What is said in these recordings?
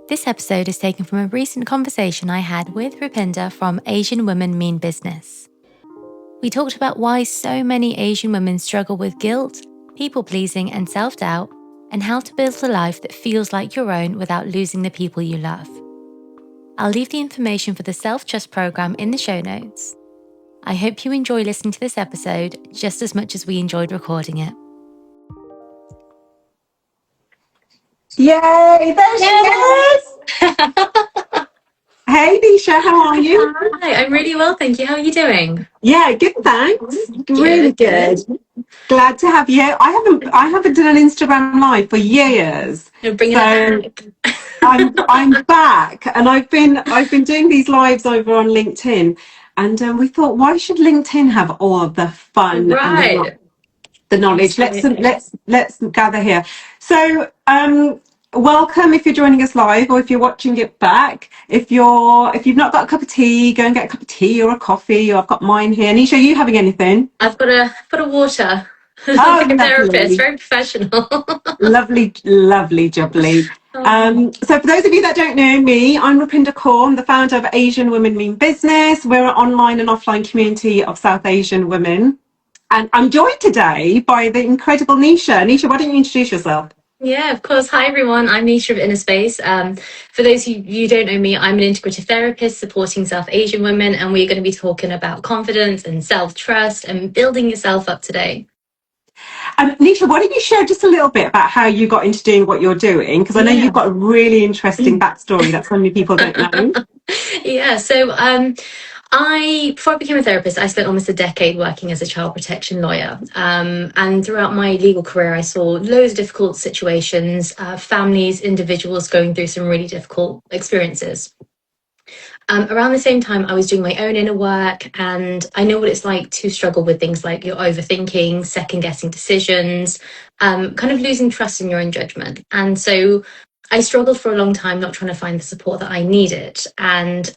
This episode is taken from a recent conversation I had with Rupinder from Asian Women Mean Business. We talked about why so many Asian women struggle with guilt, people-pleasing and self-doubt, and how to build a life that feels like your own without losing the people you love. I'll leave the information for the Self-Trust program in the show notes. I hope you enjoy listening to this episode just as much as we enjoyed recording it. Yay, there she is! Hey Nisha, how are you? Hi, I'm really well, thank you. How are you doing? Yeah, good, thanks. Really good. Glad to have you. I haven't done an Instagram live for years. You're bringing it back. I'm back, and I've been doing these lives over on LinkedIn, and we thought, why should LinkedIn have all of the fun and the knowledge? Let's gather here. So welcome if you're joining us live, or if you're watching it back. If you've not got a cup of tea, go and get a cup of tea or a coffee. Or I've got mine here. Nisha, are you having anything? I've got a water. Oh, like a therapist, very professional. Lovely jubbly. So for those of you that don't know me, I'm Rupinder. I'm the founder of Asian Women Mean Business. We're an online and offline community of South Asian women. And I'm joined today by the incredible Nisha. Nisha, why don't you introduce yourself? Yeah, of course. Hi, everyone. I'm Nisha of Inner Space. For those of you who don't know me, I'm an integrative therapist supporting South Asian women, and we're going to be talking about confidence and self-trust and building yourself up today. Nisha, why don't you share just a little bit about how you got into doing what you're doing? Because I know you've got a really interesting backstory that so many people don't know. Yeah, so before I became a therapist, I spent almost a decade working as a child protection lawyer. And throughout my legal career, I saw loads of difficult situations, families, individuals going through some really difficult experiences. Around the same time, I was doing my own inner work, and I know what it's like to struggle with things like your overthinking, second-guessing decisions, kind of losing trust in your own judgment. And so I struggled for a long time not trying to find the support that I needed. And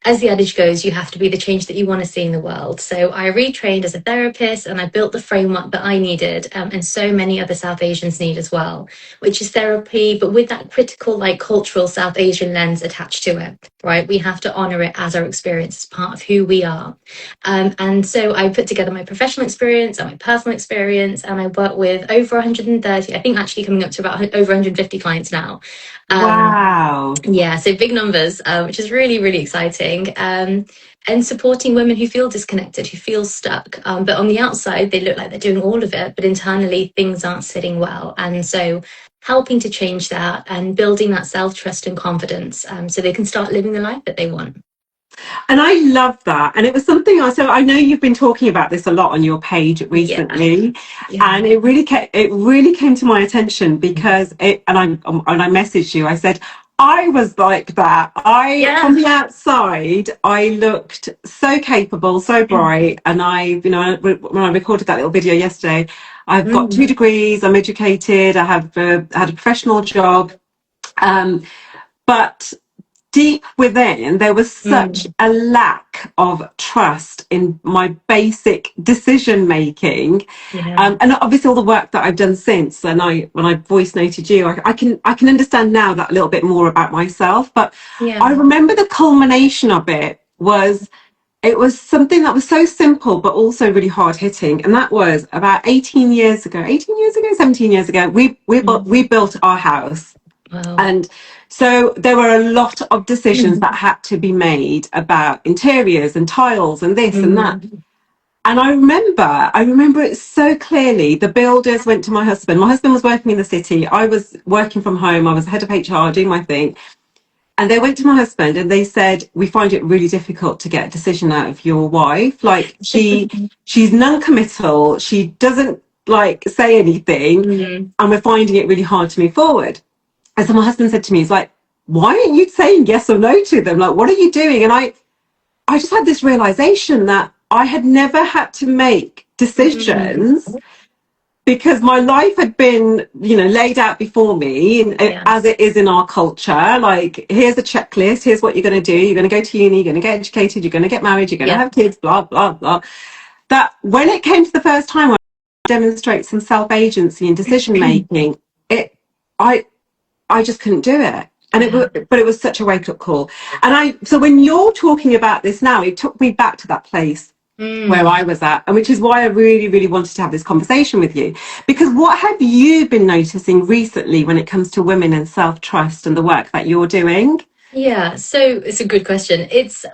as the adage goes, you have to be the change that you want to see in the world. So I retrained as a therapist, and I built the framework that I needed, and so many other South Asians need as well, which is therapy, but with that critical, like, cultural South Asian lens attached to it, right? We have to honor it as our experience, as part of who we are. And so I put together my professional experience and my personal experience, and I work with over 130, I think actually coming up to about over 150 clients now. Wow. Yeah, so big numbers, which is really, really exciting. And supporting women who feel disconnected, who feel stuck. But on the outside, they look like they're doing all of it, but internally things aren't sitting well. And so helping to change that and building that self-trust and confidence, so they can start living the life that they want. And I love that. And it was something so I know you've been talking about this a lot on your page recently. Yeah. And it really came to my attention because I messaged you. I said, I was like that. From the outside, I looked so capable, so bright. And when I recorded that little video yesterday, I've got 2 degrees, I'm educated, I have had a professional job. But deep within, there was such a lack of trust in my basic decision making, and obviously all the work that I've done since. And when I voice noted you, I can understand now that a little bit more about myself. But I remember the culmination of it was something that was so simple but also really hard hitting, and that was about 17 years ago. We built our house. Wow. And so there were a lot of decisions that had to be made about interiors and tiles and this and that. And I remember it so clearly. The builders went to my husband. My husband was working in the city. I was working from home. I was head of HR doing my thing. And they went to my husband and they said, we find it really difficult to get a decision out of your wife. Like, she's non-committal. She doesn't say anything. And we're finding it really hard to move forward. And so my husband said to me, he's like, why aren't you saying yes or no to them? Like, what are you doing? And I just had this realization that I had never had to make decisions because my life had been, laid out before me, as it is in our culture. Like, here's a checklist. Here's what you're going to do. You're going to go to uni. You're going to get educated. You're going to get married. You're going to have kids, blah, blah, blah. That when it came to the first time when I demonstrate some self-agency and decision making, I just couldn't do it. And but it was such a wake up call. And so when you're talking about this now, it took me back to that place where I was at, and which is why I really, really wanted to have this conversation with you. Because what have you been noticing recently when it comes to women and self-trust and the work that you're doing? Yeah, so it's a good question. It's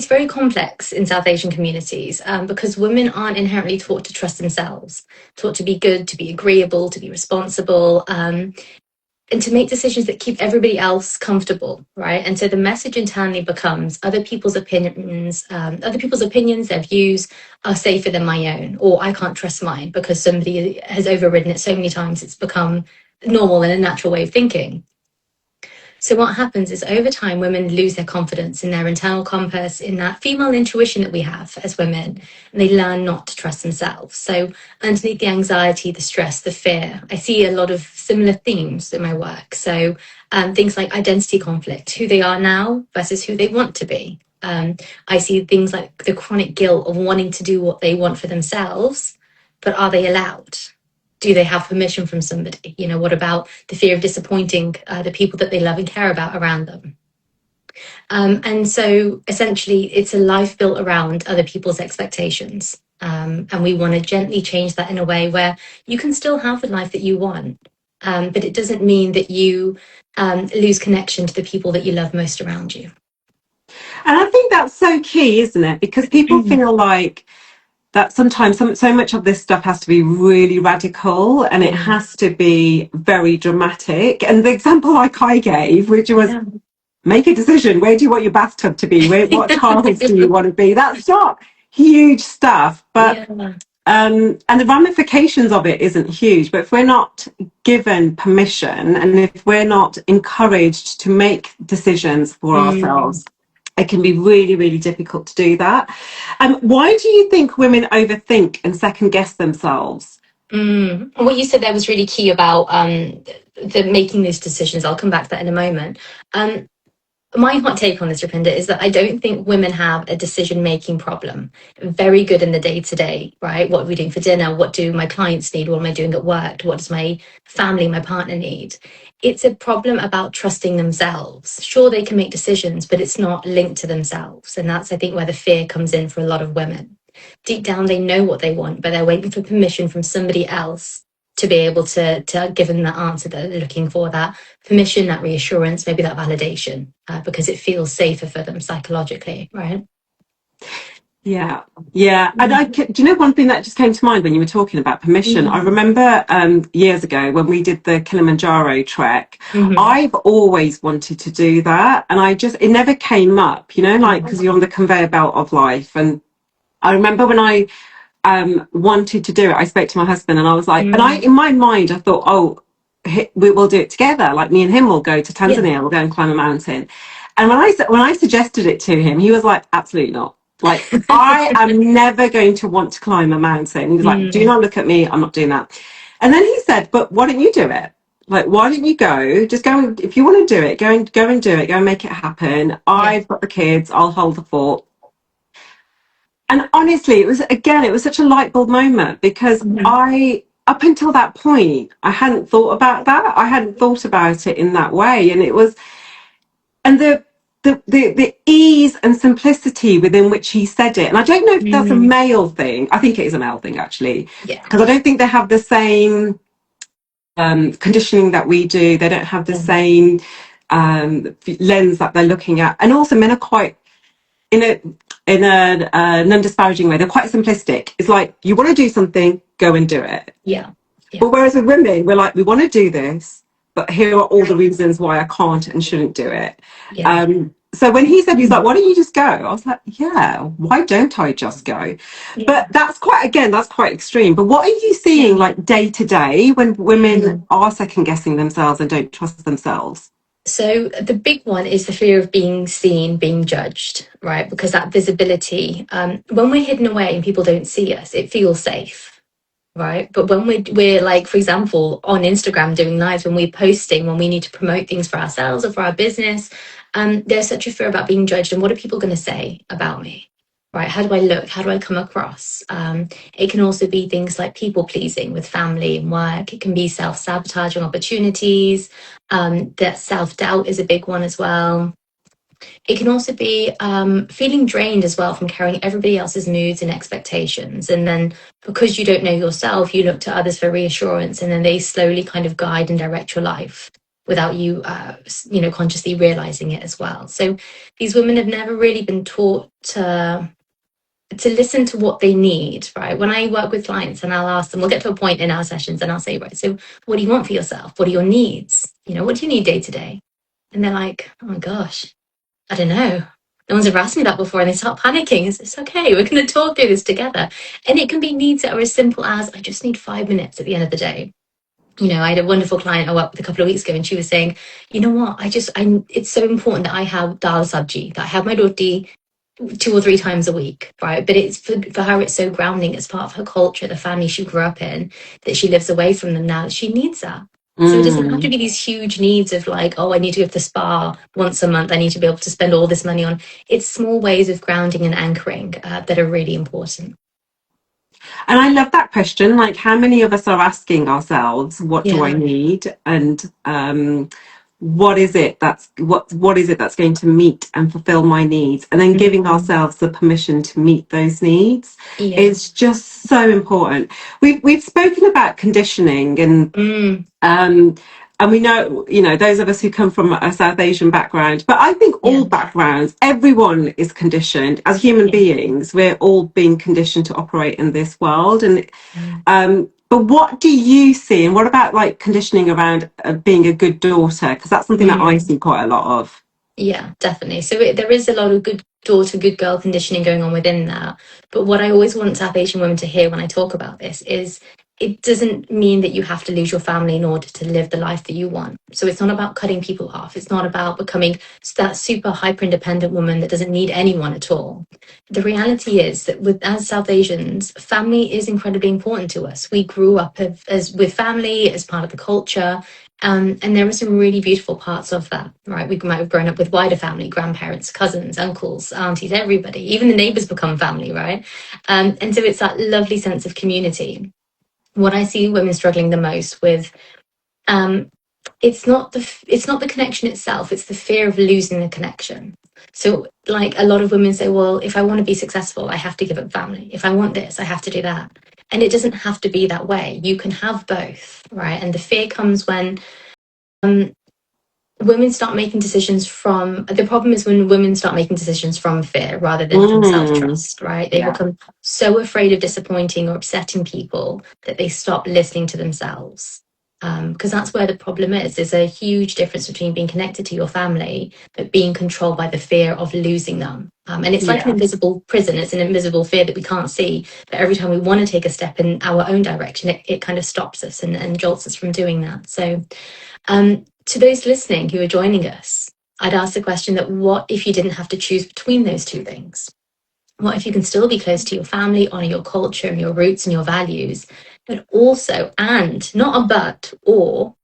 very complex in South Asian communities because women aren't inherently taught to trust themselves, taught to be good, to be agreeable, to be responsible, and to make decisions that keep everybody else comfortable, right? And so the message internally becomes other people's opinions, their views are safer than my own, or I can't trust mine because somebody has overridden it so many times it's become normal and a natural way of thinking. So what happens is over time, women lose their confidence in their internal compass, in that female intuition that we have as women, and they learn not to trust themselves. So underneath the anxiety, the stress, the fear, I see a lot of similar themes in my work. So things like identity conflict, who they are now versus who they want to be. I see things like the chronic guilt of wanting to do what they want for themselves, but are they allowed? Do they have permission from somebody? What about the fear of disappointing the people that they love and care about around them? And so essentially, it's a life built around other people's expectations. And we want to gently change that in a way where you can still have the life that you want, but it doesn't mean that you lose connection to the people that you love most around you. And I think that's so key, isn't it? Because people feel like that sometimes so much of this stuff has to be really radical and it has to be very dramatic. And the example like I gave, which was make a decision, where do you want your bathtub to be? What tiles do you want to be? That's not huge stuff, but and the ramifications of it isn't huge. But if we're not given permission and if we're not encouraged to make decisions for ourselves, it can be really, really difficult to do that. Why do you think women overthink and second guess themselves? What you said there was really key about making these decisions. I'll come back to that in a moment. My hot take on this, Rupinder, is that I don't think women have a decision-making problem. Very good in the day-to-day, right? What are we doing for dinner? What do my clients need? What am I doing at work? What does my family, my partner need? It's a problem about trusting themselves. Sure, they can make decisions, but it's not linked to themselves. And that's, I think, where the fear comes in for a lot of women. Deep down, they know what they want, but they're waiting for permission from somebody else to be able to give them the answer that they're looking for, that permission, that reassurance, maybe that validation, because it feels safer for them psychologically, right? Yeah. And do you know one thing that just came to mind when you were talking about permission? I remember years ago when we did the Kilimanjaro trek, I've always wanted to do that. And it never came up, like, because you're on the conveyor belt of life. And I remember when I wanted to do it, I spoke to my husband and I was like, and in my mind, I thought, we will do it together. Like me and him will go to Tanzania, we'll go and climb a mountain. And when I suggested it to him, he was like, absolutely not. Like, I am never going to want to climb a mountain. He was like, do not look at me. I'm not doing that. And then he said, but why don't you do it? Like, why don't you go? Just go. And, if you want to do it, go and do it. Go and make it happen. I've got the kids. I'll hold the fort. And honestly, it was such a light bulb moment because up until that point, I hadn't thought about that. I hadn't thought about it in that way. And the ease and simplicity within which he said it. And I don't know if that's a male thing. I think it is a male thing, actually. Because I don't think they have the same conditioning that we do. They don't have the same lens that they're looking at. And also men are quite, in a non-disparaging way, they're quite simplistic. It's like, you want to do something, go and do it. But whereas with women, we're like, we want to do this, but here are all the reasons why I can't and shouldn't do it. So when he said, he's like, why don't you just go? I was like, yeah, why don't I just go? But that's quite extreme. But what are you seeing like day to day when women are second guessing themselves and don't trust themselves? So the big one is the fear of being seen, being judged, right? Because that visibility, when we're hidden away and people don't see us, it feels safe, right? But when we're like, for example, on Instagram doing lives, when we're posting, when we need to promote things for ourselves or for our business, there's such a fear about being judged and what are people going to say about me, right? How do I look? How do I come across? It can also be things like people pleasing with family and work. It can be self-sabotaging opportunities. That self-doubt is a big one as well. It can also be feeling drained as well from carrying everybody else's moods and expectations. And then because you don't know yourself, you look to others for reassurance, and then they slowly kind of guide and direct your life without you, consciously realizing it as well. So these women have never really been taught to listen to what they need, right? When I work with clients and I'll ask them, we'll get to a point in our sessions and I'll say, right, so what do you want for yourself? What are your needs? What do you need day to day? And they're like, oh my gosh, I don't know. No one's ever asked me that before, and they start panicking. It's okay. We're going to talk through this together. And it can be needs that are as simple as, I just need 5 minutes at the end of the day. I had a wonderful client I worked with a couple of weeks ago, and she was saying, you know what, it's so important that I have dal sabji, that I have my roti 2 or 3 times a week, right? But it's for her, it's so grounding. It's part of her culture, the family she grew up in, that she lives away from them now. She needs that. So it doesn't have to be these huge needs of like, oh, I need to go to the spa once a month. I need to be able to spend all this money on. It's small ways of grounding and anchoring that are really important. And I love that question. Like, how many of us are asking ourselves, what do I need? And what is it that's going to meet and fulfill my needs, and then giving ourselves the permission to meet those needs is just so important. We've spoken about conditioning, and we know, those of us who come from a South Asian background, but I think all backgrounds, everyone is conditioned. As human beings, we're all being conditioned to operate in this world. And but what do you see, and what about like conditioning around being a good daughter? Because that's something that I see quite a lot of. Yeah, definitely. So there is a lot of good daughter, good girl conditioning going on within that. But what I always want South Asian women to hear when I talk about this is it doesn't mean that you have to lose your family in order to live the life that you want. So it's not about cutting people off. It's not about becoming that super hyper independent woman that doesn't need anyone at all. The reality is that as South Asians, family is incredibly important to us. We grew up as with family as part of the culture. And there are some really beautiful parts of that, right? We might have grown up with wider family, grandparents, cousins, uncles, aunties, everybody. Even the neighbours become family, right? And so it's that lovely sense of community. What I see women struggling the most with, it's not the connection itself, it's the fear of losing the connection. So like a lot of women say, well, if I want to be successful, I have to give up family. If I want this, I have to do that. And it doesn't have to be that way. You can have both, right? And the fear comes when women start making decisions the problem is when women start making decisions from fear rather than from self-trust, right? They become so afraid of disappointing or upsetting people that they stop listening to themselves. Because that's where the problem is. There's a huge difference between being connected to your family, but being controlled by the fear of losing them. And it's like an invisible prison. It's an invisible fear that we can't see. But every time we want to take a step in our own direction, it kind of stops us and jolts us from doing that. So to those listening who are joining us, I'd ask the question that what if you didn't have to choose between those two things? What if you can still be close to your family, honor your culture and your roots and your values, but also, and not a but, or,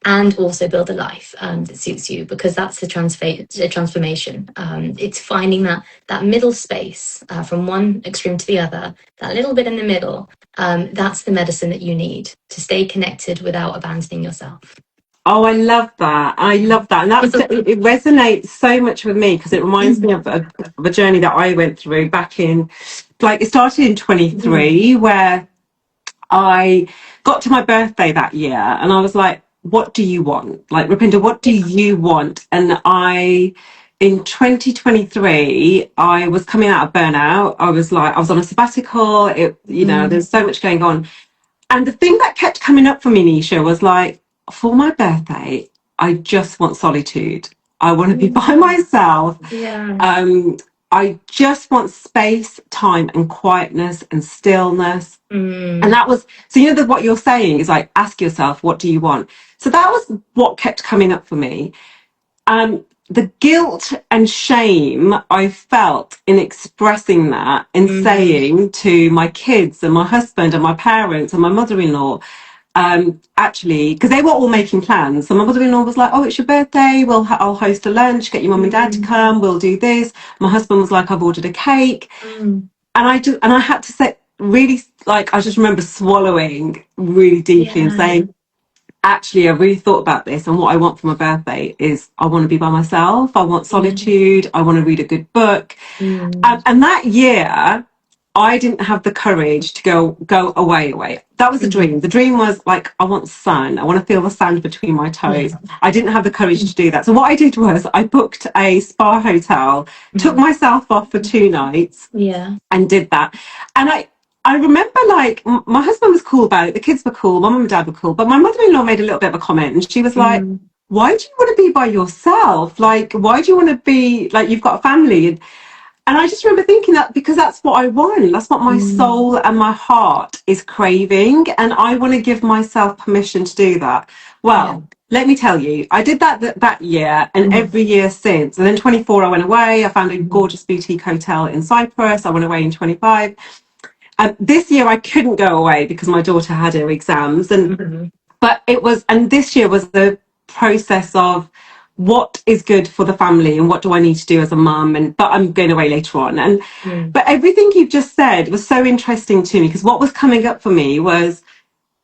and also build a life that suits you, because that's the transformation. It's finding that middle space from one extreme to the other, that little bit in the middle. That's the medicine that you need to stay connected without abandoning yourself. Oh, I love that. And it resonates so much with me, because it reminds me of a journey that I went through back in, like, it started in 23, where I got to my birthday that year and I was like, what do you want? Like, Rupinder, what do you want? And in 2023, I was coming out of burnout. I was on a sabbatical. There's so much going on. And the thing that kept coming up for me, Nisha, was like, for my birthday, I just want solitude. I want to be by myself. I just want space, time, and quietness and stillness. And that was, so what you're saying is like, ask yourself, what do you want? So that was what kept coming up for me. The guilt and shame I felt in expressing that, in saying to my kids and my husband and my parents and my mother-in-law, actually, because they were all making plans. So my mother-in-law was like, "Oh, it's your birthday. I'll host a lunch. Get your mum and dad to come. We'll do this." My husband was like, "I've ordered a cake," and I had to say, really, like, I just remember swallowing really deeply and saying, actually, I really thought about this, and what I want for my birthday is I want to be by myself. I want solitude. I want to read a good book. And that year, I didn't have the courage to go away. That was the dream. The dream was like, I want sun. I want to feel the sand between my toes. I didn't have the courage to do that. So what I did was I booked a spa hotel, took myself off for 2 nights, and did that. And I remember, like, my husband was cool about it. The kids were cool. My mum and dad were cool. But my mother-in-law made a little bit of a comment, and she was like, "Why do you want to be by yourself? Like, why do you want to be like you've got a family?" And I just remember thinking that because that's what I want. That's what my soul and my heart is craving. And I want to give myself permission to do that. Well, let me tell you, I did that year and every year since. And then 24, I went away. I found a gorgeous boutique hotel in Cyprus. I went away in 25. This year I couldn't go away because my daughter had her exams. But this year was the process of, what is good for the family and what do I need to do as a mum, but I'm going away later on, but everything you've just said was so interesting to me, because what was coming up for me was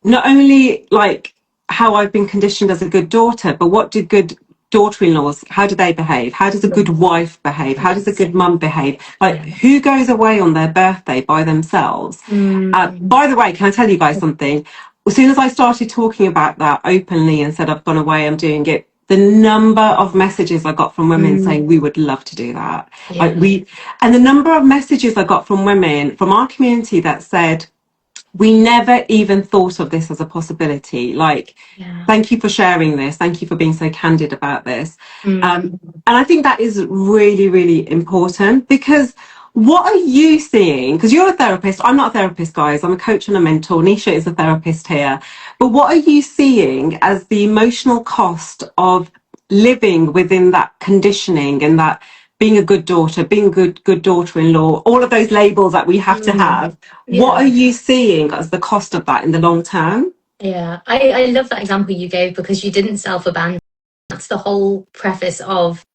not only like how I've been conditioned as a good daughter, but what did good daughter-in-laws, how do they behave? How does a good wife behave? How does a good mum behave? Like, who goes away on their birthday by themselves? By the way, can I tell you guys something? As soon as I started talking about that openly and said I've gone away, I'm doing it, the number of messages I got from women saying we would love to do that. And the number of messages I got from women from our community that said, we never even thought of this as a possibility. Like, thank you for sharing this. Thank you for being so candid about this. And I think that is really, really important, because what are you seeing? Because you're a therapist. I'm not a therapist, guys. I'm a coach and a mentor. Nisha is a therapist here. But what are you seeing as the emotional cost of living within that conditioning and that being a good daughter, being a good daughter-in-law, all of those labels that we have to have? What are you seeing as the cost of that in the long term? I love that example you gave, because you didn't self-abandon. That's the whole preface of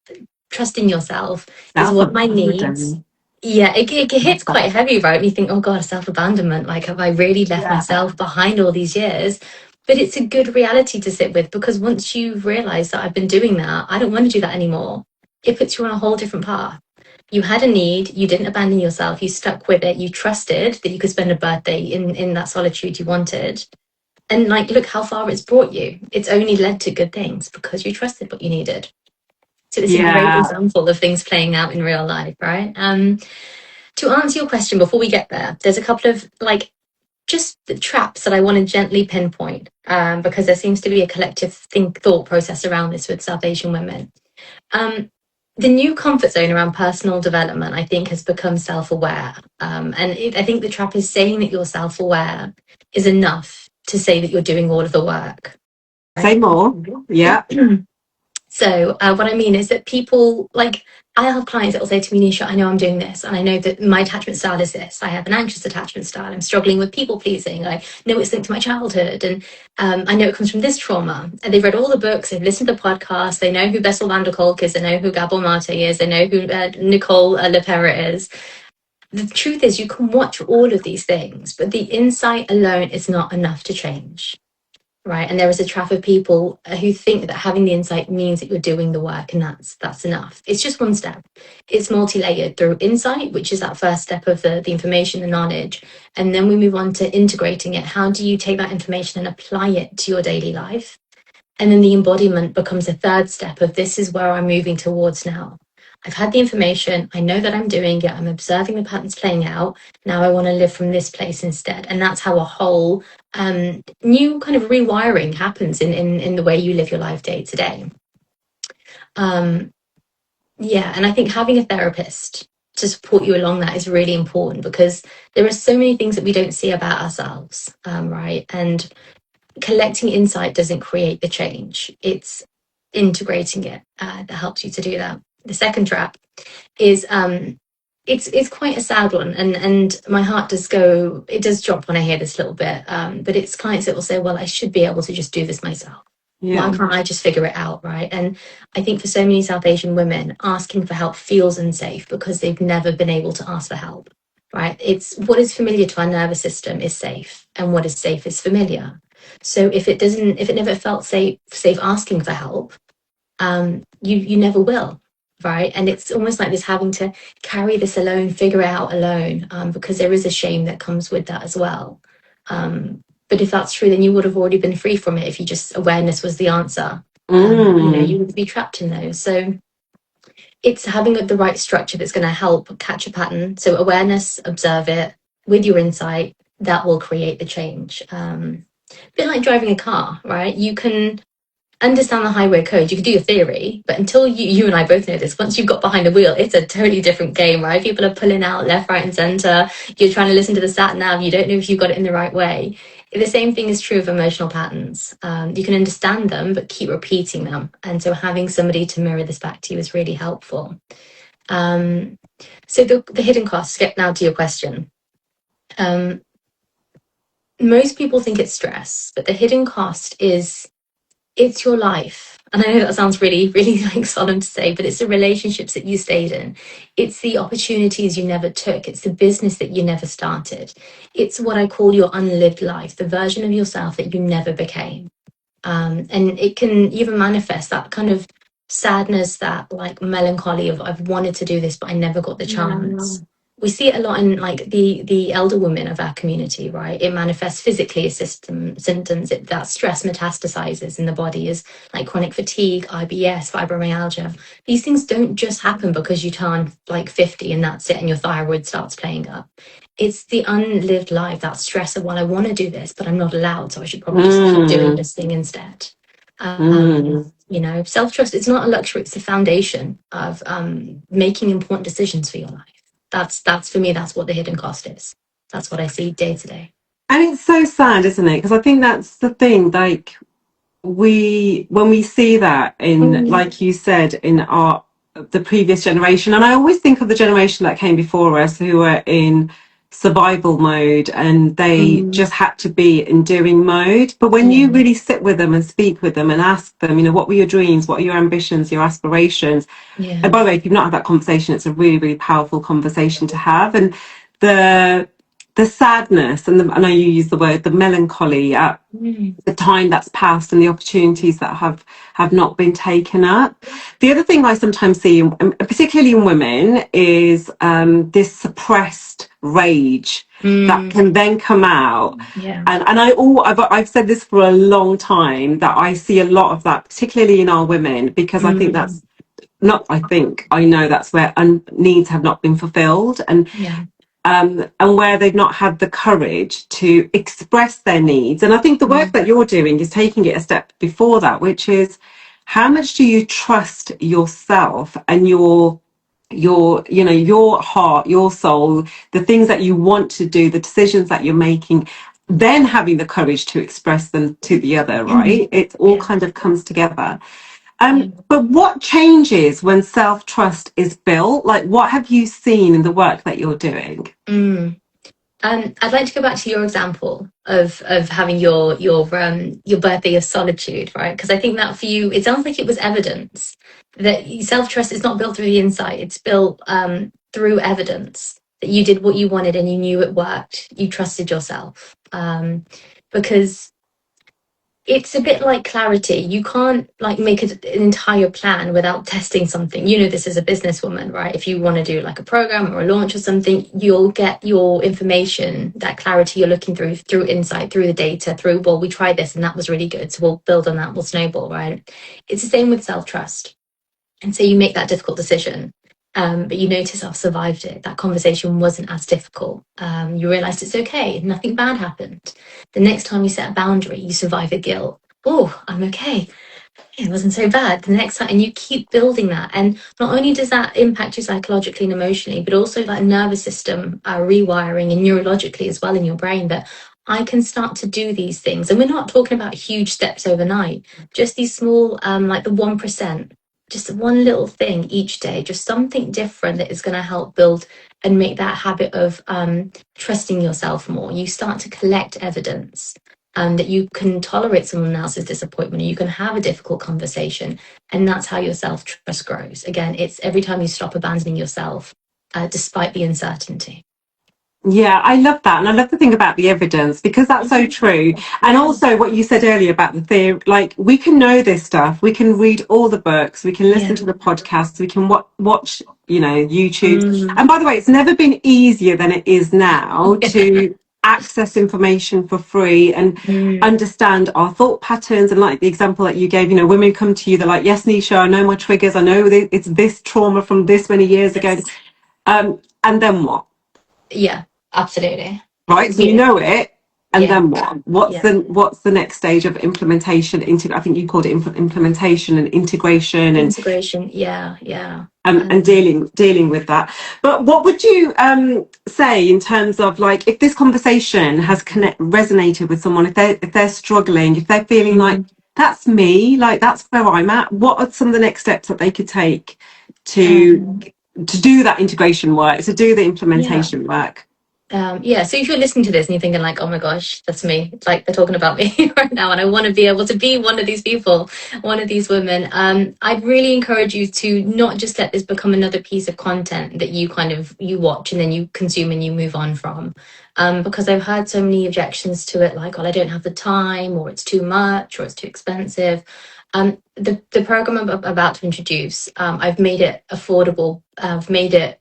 trusting yourself is what my needs. It hits quite heavy, right? And you think, oh God, self-abandonment, like, have I really left myself behind all these years? But it's a good reality to sit with, because once you realize that I've been doing that, I don't want to do that anymore, it puts you on a whole different path. You had a need, you didn't abandon yourself, you stuck with it, you trusted that you could spend a birthday in that solitude you wanted. And like, look how far it's brought you. It's only led to good things because you trusted what you needed. So it's a great example of things playing out in real life, right? To answer your question, before we get there, there's a couple of like just the traps that I want to gently pinpoint, because there seems to be a collective thought process around this with South Asian women. The new comfort zone around personal development, I think, has become self-aware. I think the trap is saying that you're self-aware is enough to say that you're doing all of the work. Say more. Yeah. So what I mean is that people, like, I have clients that will say to me, Nisha, I know I'm doing this, and I know that my attachment style is this. I have an anxious attachment style. I'm struggling with people pleasing. I know it's linked to my childhood, and I know it comes from this trauma. And they've read all the books, they've listened to the podcasts, they know who Bessel van der Kolk is, they know who Gabor Mate is, they know who Nicole Lepera is. The truth is, you can watch all of these things, but the insight alone is not enough to change. Right. And there is a trap of people who think that having the insight means that you're doing the work, and that's enough. It's just one step. It's multi-layered through insight, which is that first step of the information, the knowledge. And then we move on to integrating it. How do you take that information and apply it to your daily life? And then the embodiment becomes a third step of, this is where I'm moving towards now. I've had the information. I know that I'm doing it. I'm observing the patterns playing out. Now I want to live from this place instead. And that's how a whole new kind of rewiring happens in the way you live your life day to day. And I think having a therapist to support you along that is really important, because there are so many things that we don't see about ourselves, right? And collecting insight doesn't create the change. It's integrating it that helps you to do that. The second trap is it's quite a sad one, and my heart does go, it does drop when I hear this a little bit. But it's clients that will say, well, I should be able to just do this myself. Why can't I just figure it out, right? And I think for so many South Asian women, asking for help feels unsafe because they've never been able to ask for help, right? It's what is familiar to our nervous system is safe, and what is safe is familiar. So if it never felt safe asking for help, you never will, right? And it's almost like this having to carry this alone, figure it out alone, because there is a shame that comes with that as well. But if that's true, then you would have already been free from it if you just awareness was the answer. You wouldn't be trapped in those. So it's having the right structure that's going to help catch a pattern. So awareness, observe it with your insight, that will create the change. A bit like driving a car, right? You can understand the highway code, you can do your theory, but until you and I both know this, once you've got behind the wheel, it's a totally different game, right? People are pulling out left, right, and center. You're trying to listen to the sat nav. You don't know if you've got it in the right way. The same thing is true of emotional patterns. You can understand them, but keep repeating them. And so having somebody to mirror this back to you is really helpful. So the hidden costs, get now to your question. Most people think it's stress, but the hidden cost is it's your life. And I know that sounds really, really like solemn to say, but it's the relationships that you stayed in. It's the opportunities you never took. It's the business that you never started. It's what I call your unlived life, the version of yourself that you never became. And it can even manifest that kind of sadness, that like melancholy of I've wanted to do this, but I never got the chance. We see it a lot in like the elder women of our community, right? It manifests physically as symptoms. That stress metastasizes in the body is like chronic fatigue, IBS, fibromyalgia. These things don't just happen because you turn like 50 and that's it and your thyroid starts playing up. It's the unlived life, that stress of, well, I want to do this, but I'm not allowed, so I should probably just keep doing this thing instead. Self-trust, it's not a luxury, it's the foundation of making important decisions for your life. That's for me, that's what the hidden cost is. That's what I see day to day. And it's so sad, isn't it? Because I think that's the thing, like when we see that in, like you said, in the previous generation, and I always think of the generation that came before us who were in survival mode and they just had to be in doing mode. But when you really sit with them and speak with them and ask them, what were your dreams, what are your ambitions, your aspirations, and by the way, if you've not had that conversation, it's a really, really powerful conversation to have. And the sadness, and I know you use the word, the melancholy at the time that's passed and the opportunities that have not been taken up. The other thing I sometimes see, particularly in women, is this suppressed rage that can then come out. And I've said this for a long time, that I see a lot of that, particularly in our women, because I think that's I know that's where needs have not been fulfilled, and where they've not had the courage to express their needs. And I think the work that you're doing is taking it a step before that, which is how much do you trust yourself and your heart, your soul, the things that you want to do, the decisions that you're making, then having the courage to express them to the other, right? It all kind of comes together. But what changes when self-trust is built? Like, what have you seen in the work that you're doing? I'd like to go back to your example of having your birthday of solitude, right? Because I think that for you, it sounds like it was evidence that self-trust is not built through the insight. It's built through evidence that you did what you wanted and you knew it worked. You trusted yourself. Because it's a bit like clarity. You can't like make an entire plan without testing something. This as a businesswoman, right? If you want to do like a program or a launch or something, you'll get your information, that clarity you're looking through insight, through the data, through, well, we tried this and that was really good, so we'll build on that, we'll snowball, right? It's the same with self-trust. And so you make that difficult decision, but you notice I've survived it. That conversation wasn't as difficult. You realized it's okay. Nothing bad happened. The next time you set a boundary, you survive the guilt. Oh, I'm okay. It wasn't so bad. The next time, and you keep building that. And not only does that impact you psychologically and emotionally, but also like nervous system rewiring and neurologically as well in your brain, that I can start to do these things. And we're not talking about huge steps overnight, just these small, like the 1%. just one little thing each day, just something different that is going to help build and make that habit of trusting yourself more. You start to collect evidence that you can tolerate someone else's disappointment, or you can have a difficult conversation, and that's how your self trust grows. Again, it's every time you stop abandoning yourself, despite the uncertainty. Yeah, I love that. And I love the thing about the evidence, because that's so true. And also what you said earlier about the theory, like we can know this stuff, we can read all the books, we can listen to the podcasts, we can watch, YouTube. And by the way, it's never been easier than it is now to access information for free and understand our thought patterns. And like the example that you gave, women come to you, they're like, yes, Nisha, I know my triggers. I know it's this trauma from this many years ago. And then what? Yeah, absolutely. Right, so you know it, and then what? What's the next stage of implementation? I think you called it implementation and integration and and dealing with that. But what would you say in terms of, like, if this conversation has resonated with someone, if they're struggling, if they're feeling like that's me, like that's where I'm at, what are some of the next steps that they could take to do that integration work, to do the implementation work? So if you're listening to this and you're thinking like, oh my gosh, that's me, like they're talking about me right now, and I want to be able to be one of these people, one of these women, I'd really encourage you to not just let this become another piece of content that you you watch and then you consume and you move on from, because I've heard so many objections to it, like, oh, I don't have the time, or it's too much, or it's too expensive. The program I'm about to introduce, I've made it affordable. I've made it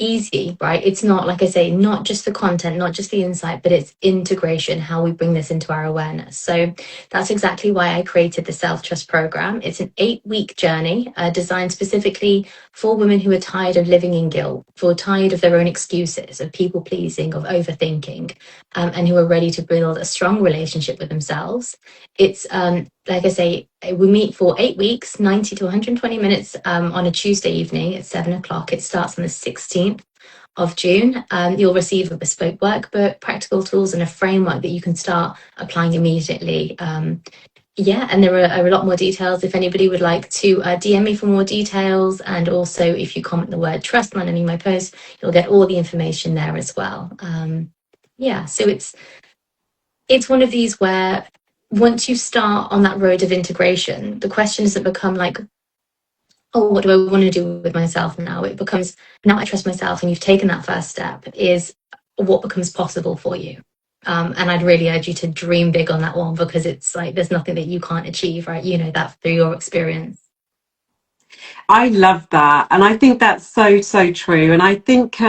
easy, right? It's not, like I say, not just the content, not just the insight, but it's integration, how we bring this into our awareness. So that's exactly why I created the Self Trust program. It's an 8-week journey designed specifically for women who are tired of living in guilt, for tired of their own excuses, of people pleasing, of overthinking, and who are ready to build a strong relationship with themselves. It's like I say, we meet for 8 weeks, 90 to 120 minutes on a Tuesday evening at 7 o'clock. It starts on the 16th of June. You'll receive a bespoke workbook, practical tools, and a framework that you can start applying immediately. And there are a lot more details if anybody would like to DM me for more details. And also, if you comment the word trust underneath my post, you'll get all the information there as well. So it's one of these where once you start on that road of integration, the question doesn't become like, oh, what do I want to do with myself now? It becomes, now I trust myself, and you've taken that first step, is what becomes possible for you. And I'd really urge you to dream big on that one, because it's like there's nothing that you can't achieve, right? You know that through your experience. I love that. And I think that's so, so true. And I think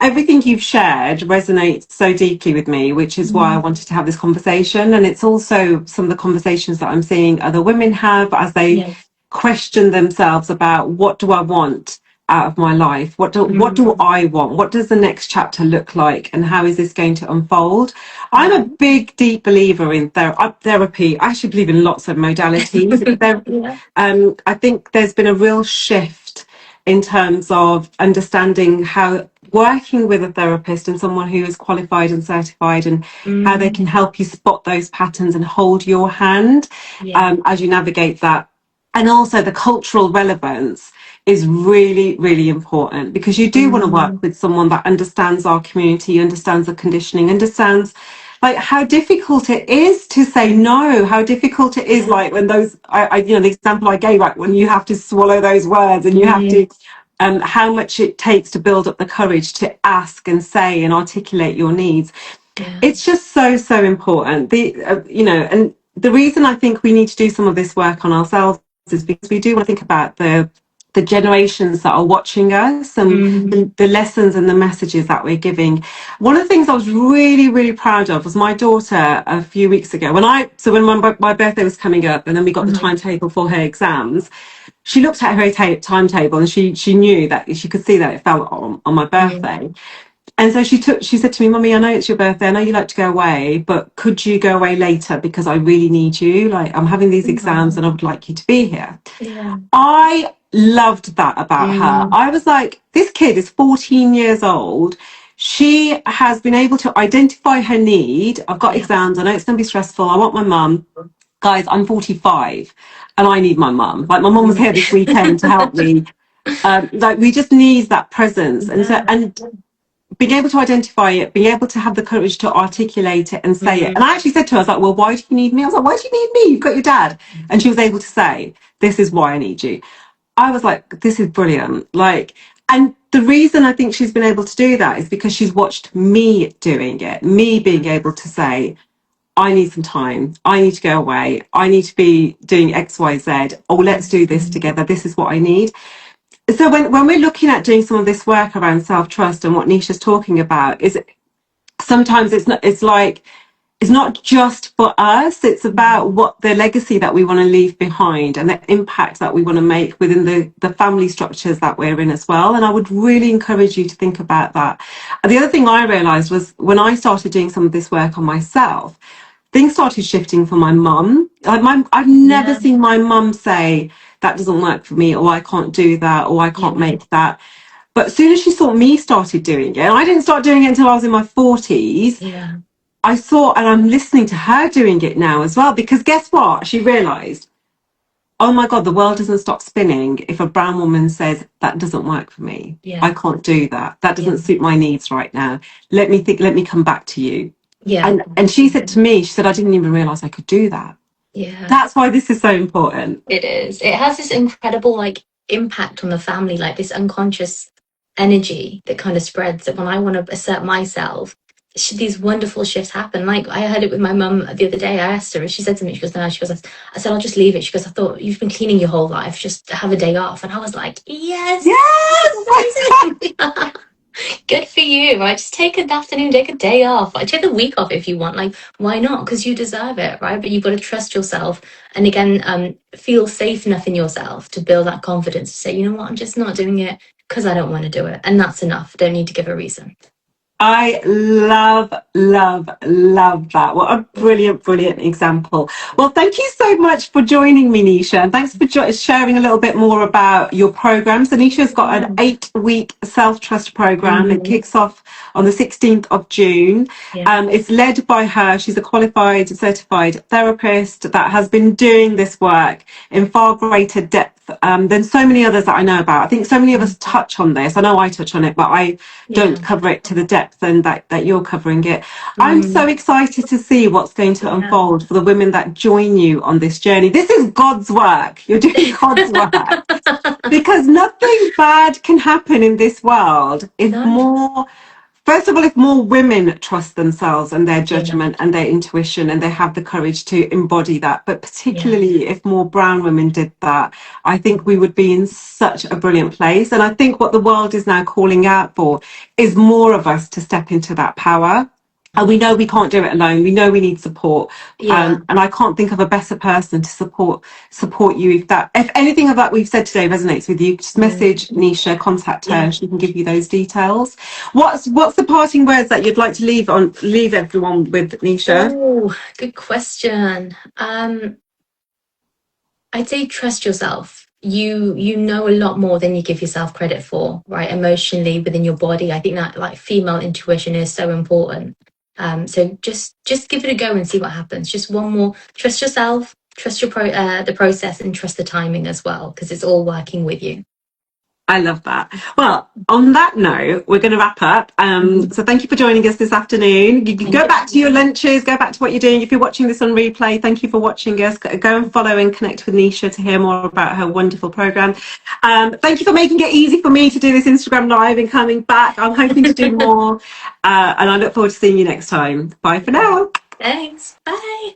everything you've shared resonates so deeply with me, which is why I wanted to have this conversation. And it's also some of the conversations that I'm seeing other women have as they question themselves about, what do I want out of my life? What do I want? What does the next chapter look like? And how is this going to unfold? I'm a big, deep believer in therapy. I actually believe in lots of modalities. I think there's been a real shift in terms of understanding how working with a therapist and someone who is qualified and certified, and how they can help you spot those patterns and hold your hand as you navigate that. And also the cultural relevance is really, really important, because you do want to work with someone that understands our community, understands the conditioning, understands like how difficult it is to say no, how difficult it is, like when those, the example I gave, like when you have to swallow those words, and you have to, how much it takes to build up the courage to ask and say and articulate your needs. It's just so, so important. And the reason I think we need to do some of this work on ourselves is because we do want to think about the generations that are watching us, and the lessons and the messages that we're giving. One of the things I was really, really proud of was my daughter a few weeks ago, when my birthday was coming up, and then we got the timetable for her exams. She looked at her timetable, and she knew that she could see that it fell on my birthday. And so she said to me, "Mummy, I know it's your birthday. I know you like to go away, but could you go away later, because I really need you. Like, I'm having these exams and I would like you to be here." I loved that about her. I was like, this kid is 14 years old. She has been able to identify her need. I've got exams. I know it's going to be stressful. I want my mum. Guys, I'm 45. and I need my mum. Like my mum was here this weekend to help me. Like we just need that presence, and being able to identify it, being able to have the courage to articulate it and say it. And I actually said to her, I was like, well, why do you need me? I was like, why do you need me? You've got your dad. And she was able to say, this is why I need you. I was like, this is brilliant. Like, and the reason I think she's been able to do that is because she's watched me doing it, me being able to say, I need some time. I need to go away. I need to be doing X, Y, Z. Oh, let's do this together. This is what I need. So when we're looking at doing some of this work around self-trust and what Nisha's talking about, is sometimes it's not just for us, it's about what the legacy that we want to leave behind and the impact that we want to make within the family structures that we're in as well. And I would really encourage you to think about that. And the other thing I realized was when I started doing some of this work on myself, things started shifting for my mum. I've never seen my mum say, that doesn't work for me, or I can't do that, or I can't make that. But as soon as she saw me started doing it, and I didn't start doing it until I was in my 40s, I saw, and I'm listening to her doing it now as well, because guess what? She realised, oh my God, the world doesn't stop spinning if a brown woman says, that doesn't work for me. I can't do that. That doesn't suit my needs right now. Let me come back to you. And she said to me, she said, I didn't even realise I could do that. That's why this is so important. It is. It has this incredible like impact on the family, like this unconscious energy that kind of spreads that when I want to assert myself, these wonderful shifts happen. Like I heard it with my mum the other day. I asked her and she said to me, she goes, no, she goes, I said, I'll just leave it. She goes, I thought you've been cleaning your whole life, just have a day off. And I was like, yes. Good for you, right? Just take an afternoon, take a day off. I take a week off if you want. Like, why not? Because you deserve it, right? But you've got to trust yourself, and again, feel safe enough in yourself to build that confidence to say, you know what, I'm just not doing it because I don't want to do it, and that's enough. Don't need to give a reason. I love that. What a brilliant example. Well, thank you so much for joining me, Nisha. And thanks for sharing a little bit more about your program. So Nisha's got an 8-week self-trust program. It kicks off on the 16th of June. It's led by her. She's a qualified, certified therapist that has been doing this work in far greater depth than so many others that I know about. I think so many of us touch on this. I know I touch on it, but I don't cover it to the depth and that you're covering it. I'm so excited to see what's going to unfold for the women that join you on this journey. This is God's work. You're doing God's work. Because nothing bad can happen in this world if First of all, if more women trust themselves and their judgment and their intuition, and they have the courage to embody that, but particularly if more brown women did that, I think we would be in such a brilliant place. And I think what the world is now calling out for is more of us to step into that power. And we know we can't do it alone. We know we need support. And I can't think of a better person to support you. If anything of that we've said today resonates with you, just message Nisha, contact her, and she can give you those details. What's the parting words that you'd like to leave everyone with, Nisha? Oh, good question. I'd say trust yourself. You know a lot more than you give yourself credit for, right? Emotionally, within your body. I think that like female intuition is so important. So just give it a go and see what happens. Just one more. Trust yourself, trust your the process, and trust the timing as well, because it's all working with you. I love that. Well, on that note, we're going to wrap up. So thank you for joining us this afternoon. You can go back to your lunches, go back to what you're doing. If you're watching this on replay, thank you for watching us. Go and follow and connect with Nisha to hear more about her wonderful program. Thank you for making it easy for me to do this Instagram live and coming back. I'm hoping to do more. And I look forward to seeing you next time. Bye for now. Thanks. Bye.